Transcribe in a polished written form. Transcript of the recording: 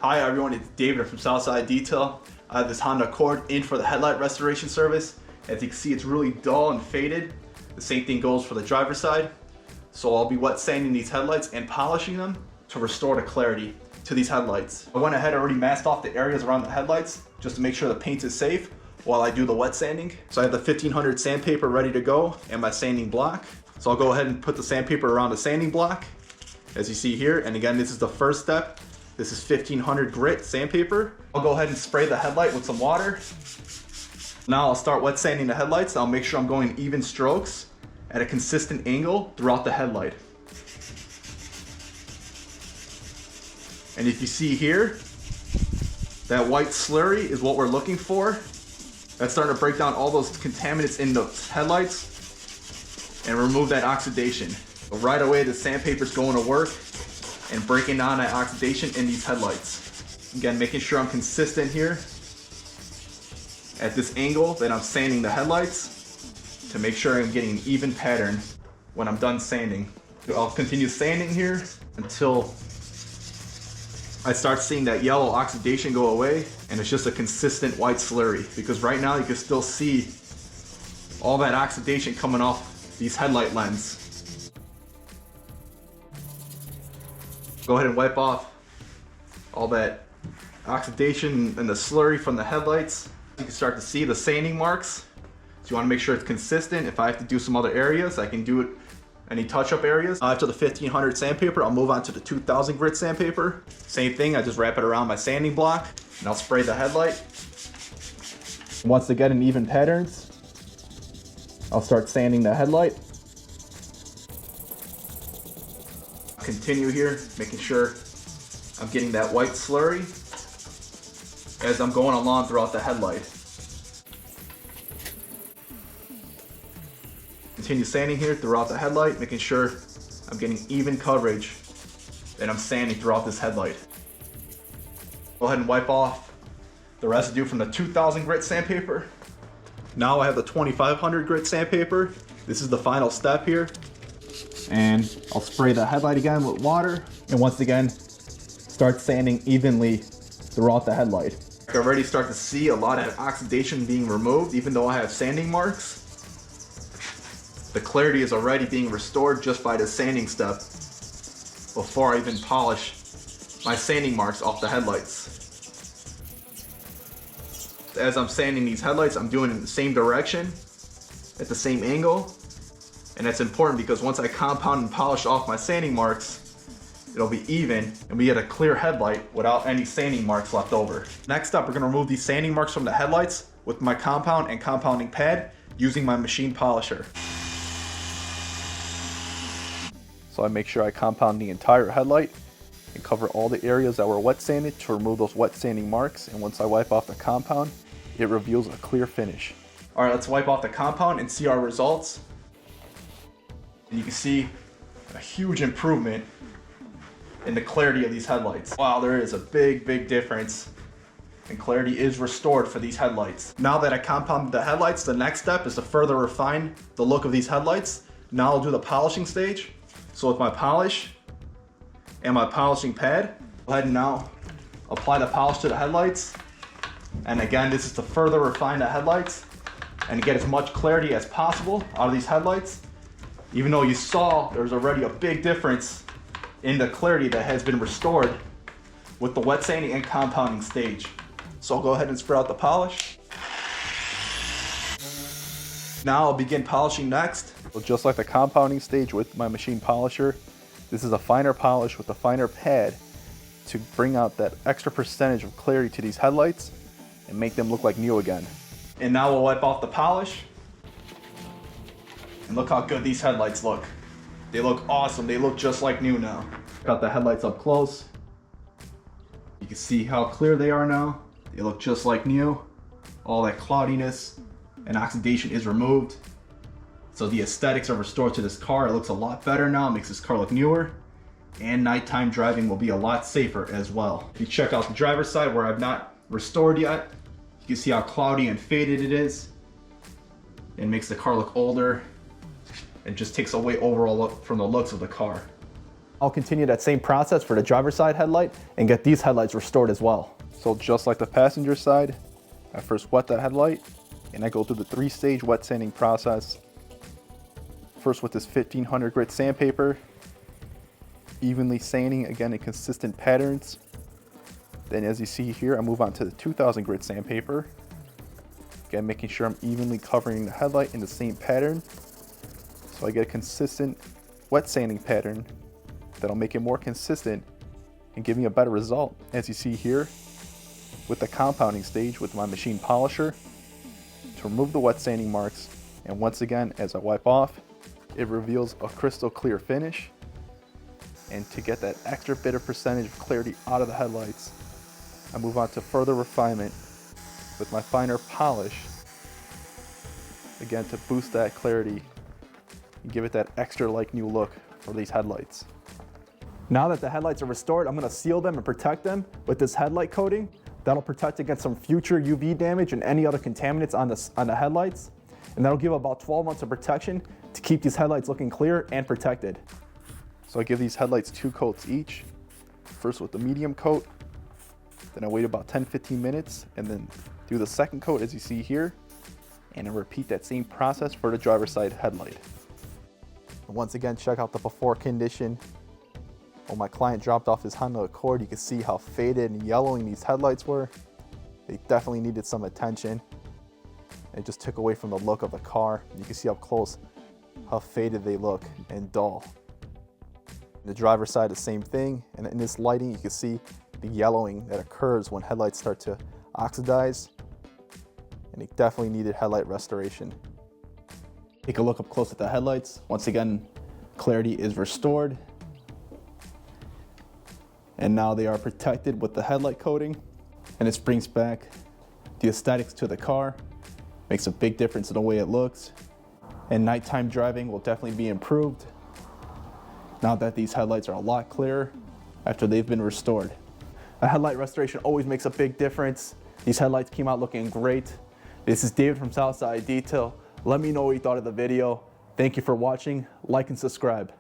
Hi everyone, it's David from Southside Detail. I have this Honda Accord in for the headlight restoration service. As you can see, it's really dull and faded. The same thing goes for the driver's side. So I'll be wet sanding these headlights and polishing them to restore the clarity to these headlights. I went ahead and already masked off the areas around the headlights just to make sure the paint is safe while I do the wet sanding. So I have the 1500 sandpaper ready to go and my sanding block. So I'll go ahead and put the sandpaper around the sanding block, as you see here. And again, this is the first step. This is 1500 grit sandpaper. I'll go ahead and spray the headlight with some water. Now I'll start wet sanding the headlights. I'll make sure I'm going even strokes at a consistent angle throughout the headlight. And if you see here, that white slurry is what we're looking for. That's starting to break down all those contaminants in the headlights and remove that oxidation. So right away, the sandpaper's going to work and breaking down that oxidation in these headlights. Again, making sure I'm consistent here at this angle that I'm sanding the headlights to make sure I'm getting an even pattern when I'm done sanding. I'll continue sanding here until I start seeing that yellow oxidation go away and it's just a consistent white slurry, because right now you can still see all that oxidation coming off these headlight lens. Go ahead and wipe off all that oxidation and the slurry from the headlights. You can start to see the sanding marks. So you want to make sure it's consistent. If I have to do some other areas, I can do it any touch-up areas. After the 1500 sandpaper, I'll move on to the 2000 grit sandpaper. Same thing, I just wrap it around my sanding block and I'll spray the headlight. Once they get in even patterns, I'll start sanding the headlight. Continue here, making sure I'm getting that white slurry as I'm going along throughout the headlight. Continue sanding here throughout the headlight, making sure I'm getting even coverage and I'm sanding throughout this headlight. Go ahead and wipe off the residue from the 2000 grit sandpaper. Now I have the 2500 grit sandpaper. This is the final step here. And I'll spray the headlight again with water. And once again, start sanding evenly throughout the headlight. I already start to see a lot of oxidation being removed, even though I have sanding marks. The clarity is already being restored just by the sanding step before I even polish my sanding marks off the headlights. As I'm sanding these headlights, I'm doing it in the same direction, at the same angle. And that's important because once I compound and polish off my sanding marks, it'll be even and we get a clear headlight without any sanding marks left over. Next up, we're gonna remove these sanding marks from the headlights with my compound and compounding pad using my machine polisher. So I make sure I compound the entire headlight and cover all the areas that were wet sanded to remove those wet sanding marks. And once I wipe off the compound, it reveals a clear finish. All right, let's wipe off the compound and see our results. And you can see a huge improvement in the clarity of these headlights. Wow, there is a big difference, and clarity is restored for these headlights. Now that I compounded the headlights, the next step is to further refine the look of these headlights. Now I'll do the polishing stage. So with my polish and my polishing pad, go ahead and now apply the polish to the headlights. And again, this is to further refine the headlights and get as much clarity as possible out of these headlights. Even though you saw there's already a big difference in the clarity that has been restored with the wet sanding and compounding stage. So I'll go ahead and spread out the polish. Now I'll begin polishing next. So just like the compounding stage with my machine polisher, this is a finer polish with a finer pad to bring out that extra percentage of clarity to these headlights and make them look like new again. And now we'll wipe off the polish. And look how good these headlights look. They look awesome. They look just like new now. Got the headlights up close. You can see how clear they are now. They look just like new. All that cloudiness and oxidation is removed. So the aesthetics are restored to this car. It looks a lot better now. It makes this car look newer. And nighttime driving will be a lot safer as well. If you check out the driver's side where I've not restored yet, you can see how cloudy and faded it is. It makes the car look older. It just takes away overall look from the looks of the car. I'll continue that same process for the driver's side headlight and get these headlights restored as well. So just like the passenger side, I first wet the headlight and I go through the 3-stage wet sanding process. First with this 1500 grit sandpaper, evenly sanding again in consistent patterns. Then as you see here, I move on to the 2000 grit sandpaper. Again, making sure I'm evenly covering the headlight in the same pattern. So I get a consistent wet sanding pattern that'll make it more consistent and give me a better result. As you see here, with the compounding stage with my machine polisher to remove the wet sanding marks. And once again, as I wipe off, it reveals a crystal clear finish. And to get that extra bit of percentage of clarity out of the headlights, I move on to further refinement with my finer polish, again to boost that clarity and give it that extra like new look for these headlights. Now that the headlights are restored, I'm going to seal them and protect them with this headlight coating. That'll protect against some future UV damage and any other contaminants on the headlights. And that'll give about 12 months of protection to keep these headlights looking clear and protected. So I give these headlights 2 coats each. First with the medium coat, then I wait about 10-15 minutes and then do the second coat as you see here, and I repeat that same process for the driver's side headlight. And once again, check out the before condition. When my client dropped off his Honda Accord, you can see how faded and yellowing these headlights were. They definitely needed some attention. It just took away from the look of the car. You can see up close how faded they look and dull. The driver's side, the same thing. And in this lighting, you can see the yellowing that occurs when headlights start to oxidize. And it definitely needed headlight restoration. Take a look up close at the headlights. Once again, clarity is restored. And now they are protected with the headlight coating. And this brings back the aesthetics to the car. Makes a big difference in the way it looks. And nighttime driving will definitely be improved now that these headlights are a lot clearer after they've been restored. A headlight restoration always makes a big difference. These headlights came out looking great. This is David from Southside Detail. Let me know what you thought of the video. Thank you for watching. Like and subscribe.